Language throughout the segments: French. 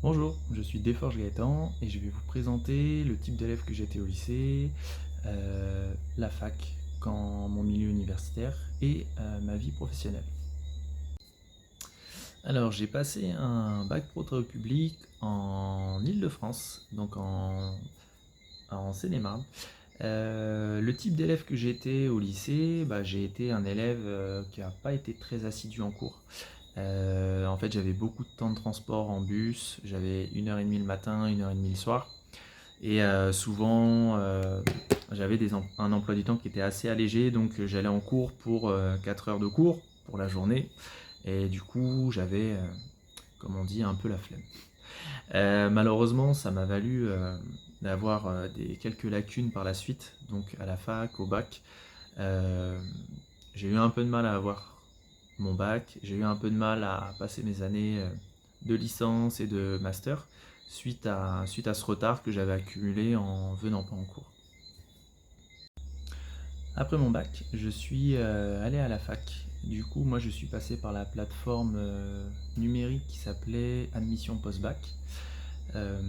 Bonjour, je suis Desforges Gaëtan et je vais vous présenter le type d'élève que j'étais au lycée, la fac quand mon milieu universitaire et ma vie professionnelle. Alors j'ai passé un bac pro travaux publics en Île-de-France, donc en Seine-et-Marne. Le type d'élève que j'étais au lycée, j'ai été un élève qui n'a pas été très assidu en cours. En fait, j'avais beaucoup de temps de transport en bus, j'avais 1h30 le matin, 1h30 le soir. Et souvent, j'avais un emploi du temps qui était assez allégé, donc j'allais en cours pour 4 heures de cours pour la journée. Et du coup, j'avais, comme on dit, un peu la flemme. Malheureusement, ça m'a valu d'avoir quelques lacunes par la suite, donc à la fac, au bac. Euh, j'ai eu un peu de mal à avoir mon bac, j'ai eu un peu de mal à passer mes années de licence et de master suite à ce retard que j'avais accumulé en venant pas en cours. Après mon bac, je suis allé à la fac. Du coup, moi je suis passé par la plateforme numérique qui s'appelait Admission Post-Bac. Euh,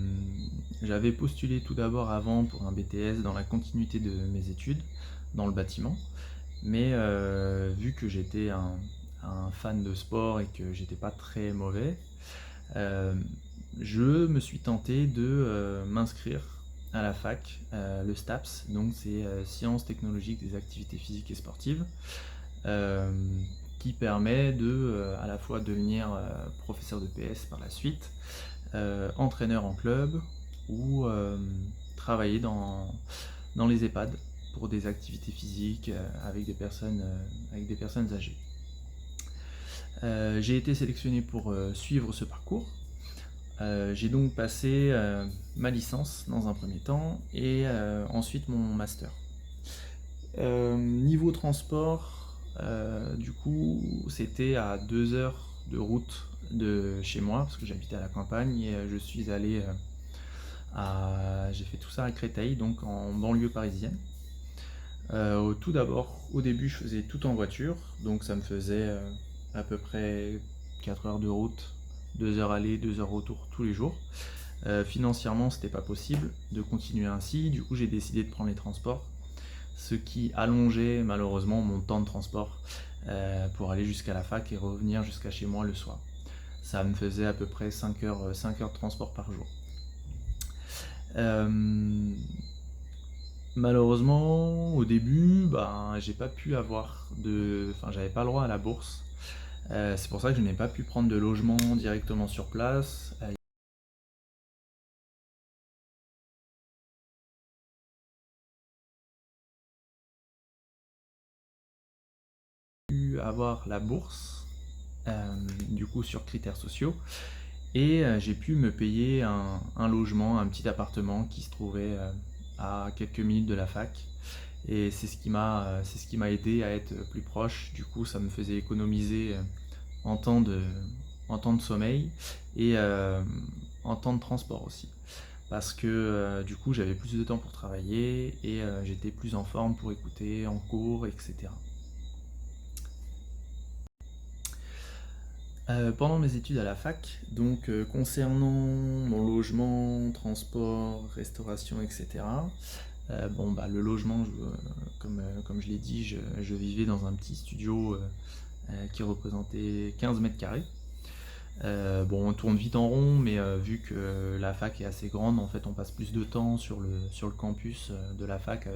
J'avais postulé tout d'abord avant pour un BTS dans la continuité de mes études, dans le bâtiment. Mais vu que j'étais un fan de sport et que j'étais pas très mauvais, euh, je me suis tenté de m'inscrire à la fac, le STAPS, donc c'est Sciences technologiques des activités physiques et sportives, euh, qui permet de à la fois devenir professeur de PS par la suite, entraîneur en club ou travailler dans les EHPAD pour des activités physiques avec des personnes âgées. J'ai été sélectionné pour suivre ce parcours. J'ai donc passé ma licence dans un premier temps et ensuite mon master. Niveau transport, du coup, c'était à 2 heures de route de chez moi, parce que j'habitais à la campagne, et je suis allé j'ai fait tout ça à Créteil, donc en banlieue parisienne. Tout d'abord, au début, je faisais tout en voiture, donc ça me faisait à peu près 4 heures de route, 2 heures aller, 2 heures retour tous les jours. Financièrement, c'était pas possible de continuer ainsi, du coup, j'ai décidé de prendre les transports, ce qui allongeait malheureusement mon temps de transport pour aller jusqu'à la fac et revenir jusqu'à chez moi le soir. Ça me faisait à peu près 5 heures de transport par jour. Euh, Malheureusement, au début, j'ai pas pu enfin, j'avais pas le droit à la bourse. C'est pour ça que je n'ai pas pu prendre de logement directement sur place. J'ai pu avoir la bourse, du coup sur critères sociaux, et j'ai pu me payer un logement, un petit appartement qui se trouvait à quelques minutes de la fac. Et c'est ce qui m'a aidé à être plus proche. Du coup, ça me faisait économiser en temps de, en temps de sommeil et en temps de transport aussi. Parce que du coup, j'avais plus de temps pour travailler et j'étais plus en forme pour écouter en cours, etc. Pendant mes études à la fac, donc concernant mon logement, transport, restauration, etc. Le logement, comme je l'ai dit, je vivais dans un petit studio qui représentait 15 mètres carrés. On tourne vite en rond, mais vu que la fac est assez grande, en fait, on passe plus de temps sur le campus de la fac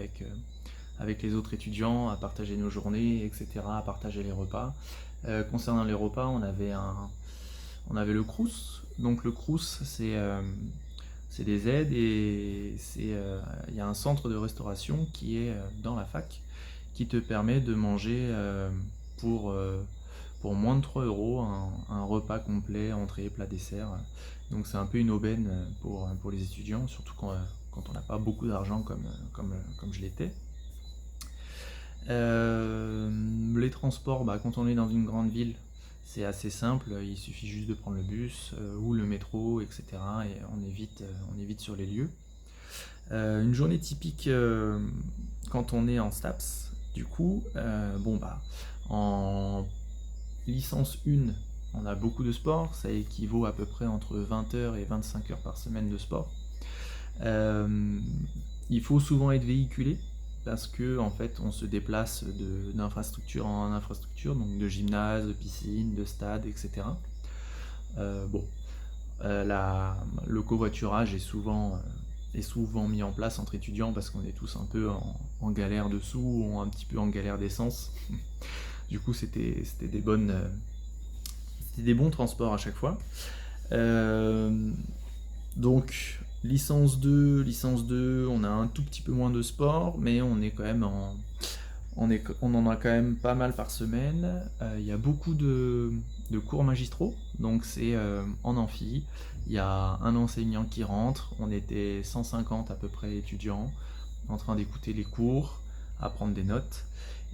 avec les autres étudiants, à partager nos journées, etc., à partager les repas. Concernant les repas, on avait le Crous. Donc le Crous, c'est des aides et il y a un centre de restauration qui est dans la fac qui te permet de manger pour, euh, pour moins de 3 euros un repas complet, entrée, plat, dessert. Donc c'est un peu une aubaine pour les étudiants, surtout quand on n'a pas beaucoup d'argent comme je l'étais. Les transports, quand on est dans une grande ville, c'est assez simple, il suffit juste de prendre le bus ou le métro, etc. Et on est vite sur les lieux. Une journée typique quand on est en STAPS, du coup, en licence 1, on a beaucoup de sport, ça équivaut à peu près entre 20 heures et 25 heures par semaine de sport. Il faut souvent être véhiculé parce que en fait on se déplace d'infrastructure en infrastructure, donc de gymnase, de piscine, de stade, etc. Bon, le covoiturage est souvent mis en place entre étudiants parce qu'on est tous un peu en galère de sous ou un petit peu en galère d'essence. Du coup, c'était des bons transports à chaque fois. Donc, licence 2, on a un tout petit peu moins de sport, mais on est quand même on en a quand même pas mal par semaine. Il y a beaucoup de cours magistraux, donc c'est en amphi. Il y a un enseignant qui rentre, on était 150 à peu près étudiants en train d'écouter les cours, à prendre des notes,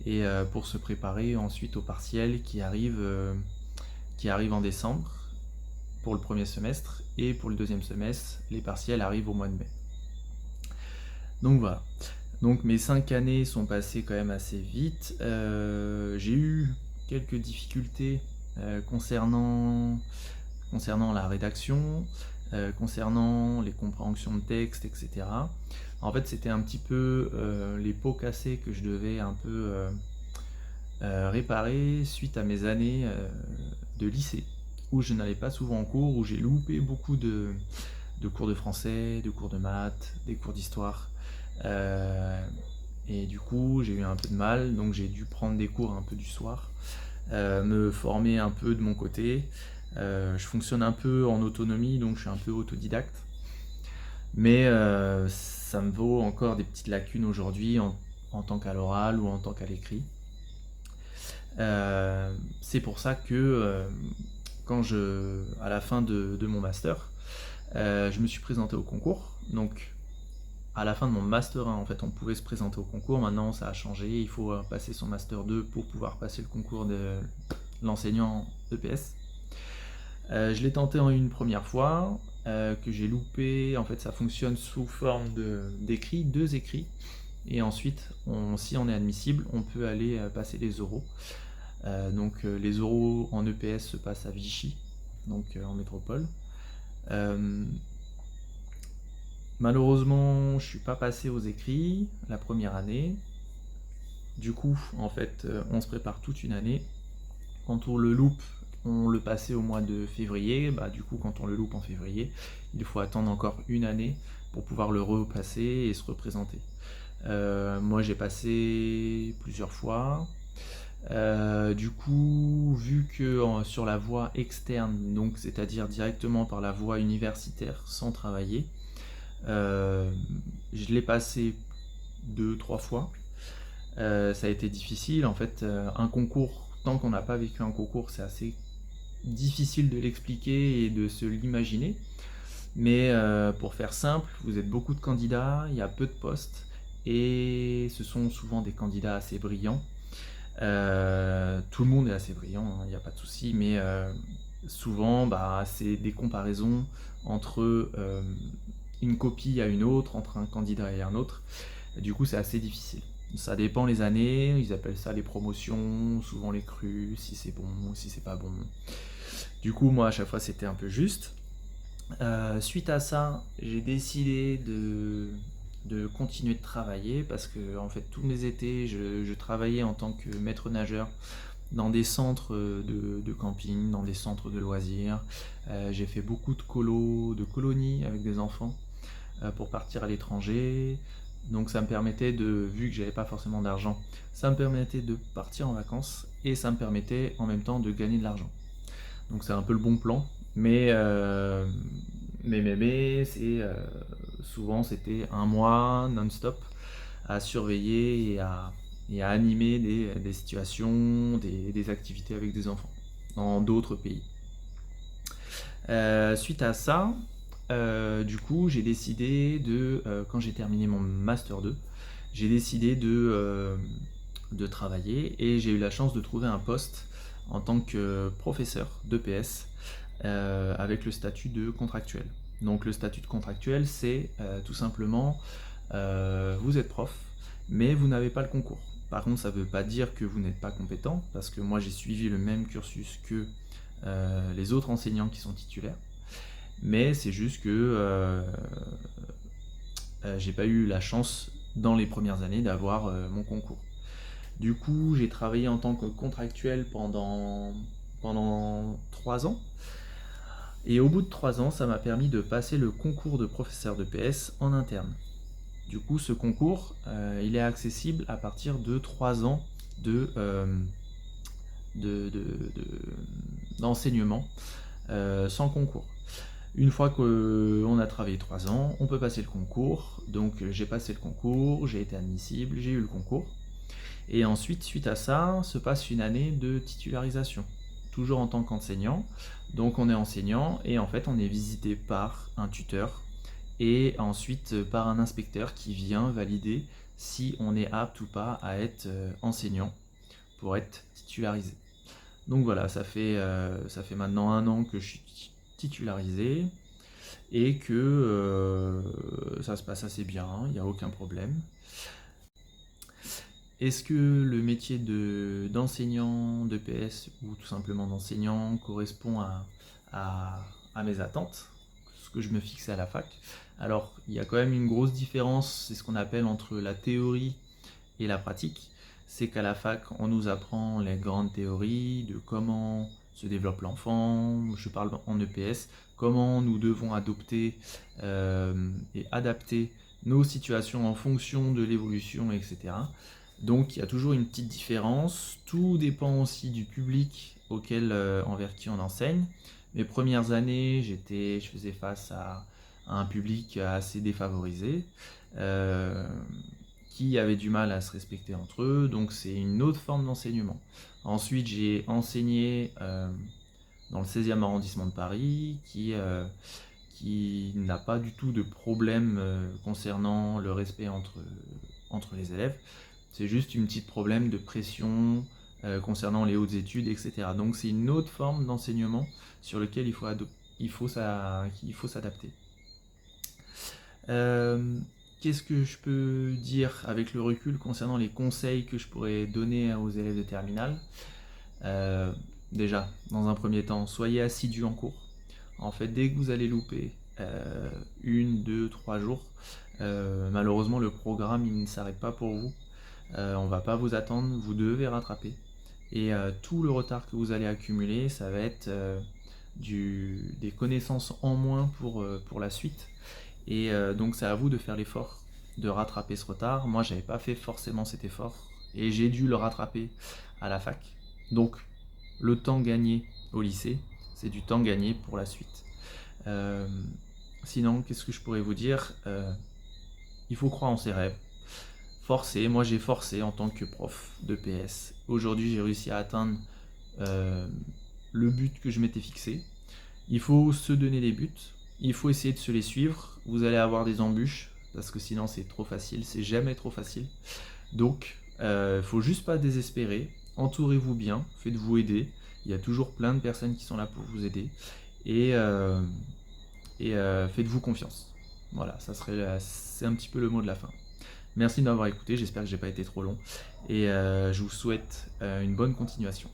et pour se préparer ensuite au partiel qui arrive en décembre pour le premier semestre, et pour le deuxième semestre, les partiels arrivent au mois de mai. Donc voilà. Donc mes 5 années sont passées quand même assez vite. J'ai eu quelques difficultés concernant la rédaction, concernant les compréhensions de texte, etc. En fait, c'était un petit peu les pots cassés que je devais un peu réparer suite à mes années de lycée, où je n'allais pas souvent en cours, où j'ai loupé beaucoup de cours de français, de cours de maths, des cours d'histoire. Et du coup, j'ai eu un peu de mal, donc j'ai dû prendre des cours un peu du soir, me former un peu de mon côté. Je fonctionne un peu en autonomie, donc je suis un peu autodidacte. Mais ça me vaut encore des petites lacunes aujourd'hui en tant qu'à l'oral ou en tant qu'à l'écrit. C'est pour ça que à la fin de mon master, je me suis présenté au concours. Donc à la fin de mon master 1, en fait, on pouvait se présenter au concours. Maintenant, ça a changé. Il faut passer son master 2 pour pouvoir passer le concours de l'enseignant EPS. Je l'ai tenté en une première fois, que j'ai loupé. En fait, ça fonctionne sous forme d'écrits, 2 écrits. Et ensuite, si on est admissible, on peut aller passer les oraux. Donc les oraux en EPS se passent à Vichy, donc en métropole. Malheureusement, je suis pas passé aux écrits la première année. Du coup, en fait, on se prépare toute une année. Quand on le loupe, on le passait au mois de février. Du coup, quand on le loupe en février, il faut attendre encore une année pour pouvoir le repasser et se représenter. Moi, j'ai passé plusieurs fois. Du coup, vu que sur la voie externe, donc c'est-à-dire directement par la voie universitaire sans travailler, je l'ai passé 2-3 fois. Ça a été difficile. En fait, un concours, tant qu'on n'a pas vécu un concours, c'est assez difficile de l'expliquer et de se l'imaginer. Mais pour faire simple, vous êtes beaucoup de candidats, il y a peu de postes, et ce sont souvent des candidats assez brillants. Tout le monde est assez brillant, il n'y a pas de souci, mais souvent, c'est des comparaisons entre une copie à une autre, entre un candidat et un autre. Du coup, c'est assez difficile. Ça dépend les années, ils appellent ça les promotions, souvent les crus, si c'est bon, si c'est pas bon. Du coup, moi, à chaque fois, c'était un peu juste. Suite à ça, j'ai décidé de continuer de travailler parce que en fait tous mes étés je travaillais en tant que maître nageur dans des centres de camping, dans des centres de loisirs. J'ai fait beaucoup de colonies avec des enfants pour partir à l'étranger. Donc ça me permettait vu que j'avais pas forcément d'argent, ça me permettait de partir en vacances et ça me permettait en même temps de gagner de l'argent. Donc c'est un peu le bon plan, mais c'est souvent c'était un mois non-stop à surveiller et à animer des situations, des activités avec des enfants dans d'autres pays. Suite à ça, du coup, j'ai décidé quand j'ai terminé mon Master 2, j'ai décidé de travailler et j'ai eu la chance de trouver un poste en tant que professeur d'EPS avec le statut de contractuel. Donc le statut de contractuel, c'est tout simplement, vous êtes prof, mais vous n'avez pas le concours. Par contre, ça ne veut pas dire que vous n'êtes pas compétent, parce que moi j'ai suivi le même cursus que les autres enseignants qui sont titulaires. Mais c'est juste que j'ai pas eu la chance dans les premières années d'avoir mon concours. Du coup, j'ai travaillé en tant que contractuel pendant 3 ans. Et au bout de 3 ans, ça m'a permis de passer le concours de professeur de PS en interne. Du coup, ce concours, il est accessible à partir de 3 ans de, de- de- d'enseignement sans concours. Une fois qu'on a travaillé 3 ans, on peut passer le concours. Donc j'ai passé le concours, j'ai été admissible, j'ai eu le concours. Et ensuite, suite à ça, se passe une année de titularisation, toujours en tant qu'enseignant. Donc on est enseignant et en fait on est visité par un tuteur et ensuite par un inspecteur qui vient valider si on est apte ou pas à être enseignant pour être titularisé. Donc voilà, ça fait maintenant 1 an que je suis titularisé et que ça se passe assez bien, il n'y a aucun problème. Est-ce que le métier d'enseignant de PS ou tout simplement d'enseignant correspond à- à mes attentes, ce que je me fixais à la fac? Alors, il y a quand même une grosse différence, c'est ce qu'on appelle entre la théorie et la pratique. C'est qu'à la fac, on nous apprend les grandes théories de comment se développe l'enfant, je parle en EPS, comment nous devons adopter et adapter nos situations en fonction de l'évolution, etc. Donc il y a toujours une petite différence. Tout dépend aussi du public envers qui on enseigne. Mes premières années, je faisais face à un public assez défavorisé, euh, qui avait du mal à se respecter entre eux. Donc c'est une autre forme d'enseignement. Ensuite, j'ai enseigné dans le 16e arrondissement de Paris, qui n'a pas du tout de problème concernant le respect entre les élèves. C'est juste une petite problème de pression concernant les hautes études, etc. Donc c'est une autre forme d'enseignement sur lequel il faut s'adapter. Euh, Qu'est-ce que je peux dire avec le recul concernant les conseils que je pourrais donner aux élèves de terminale? Euh, Déjà, dans un premier temps, soyez assidus en cours. En fait, dès que vous allez louper 1, 2, 3 jours, malheureusement le programme il ne s'arrête pas pour vous. On ne va pas vous attendre, vous devez rattraper. Et tout le retard que vous allez accumuler, ça va être des connaissances en moins pour la suite. Et donc c'est à vous de faire l'effort de rattraper ce retard. Moi, j'avais pas fait forcément cet effort et j'ai dû le rattraper à la fac. Donc le temps gagné au lycée, c'est du temps gagné pour la suite. Euh, Sinon, qu'est-ce que je pourrais vous dire? Il faut croire en ses rêves. Forcer, moi j'ai forcé en tant que prof de PS. Aujourd'hui, j'ai réussi à atteindre euh, le but que je m'étais fixé. Il faut se donner des buts, il faut essayer de se les suivre. Vous allez avoir des embûches, parce que sinon c'est trop facile, c'est jamais trop facile. Donc, faut juste pas désespérer. Entourez-vous bien, faites-vous aider. Il y a toujours plein de personnes qui sont là pour vous aider. Et, faites-vous confiance. Voilà, c'est un petit peu le mot de la fin. Merci de m'avoir écouté, j'espère que j'ai pas été trop long. Et je vous souhaite une bonne continuation.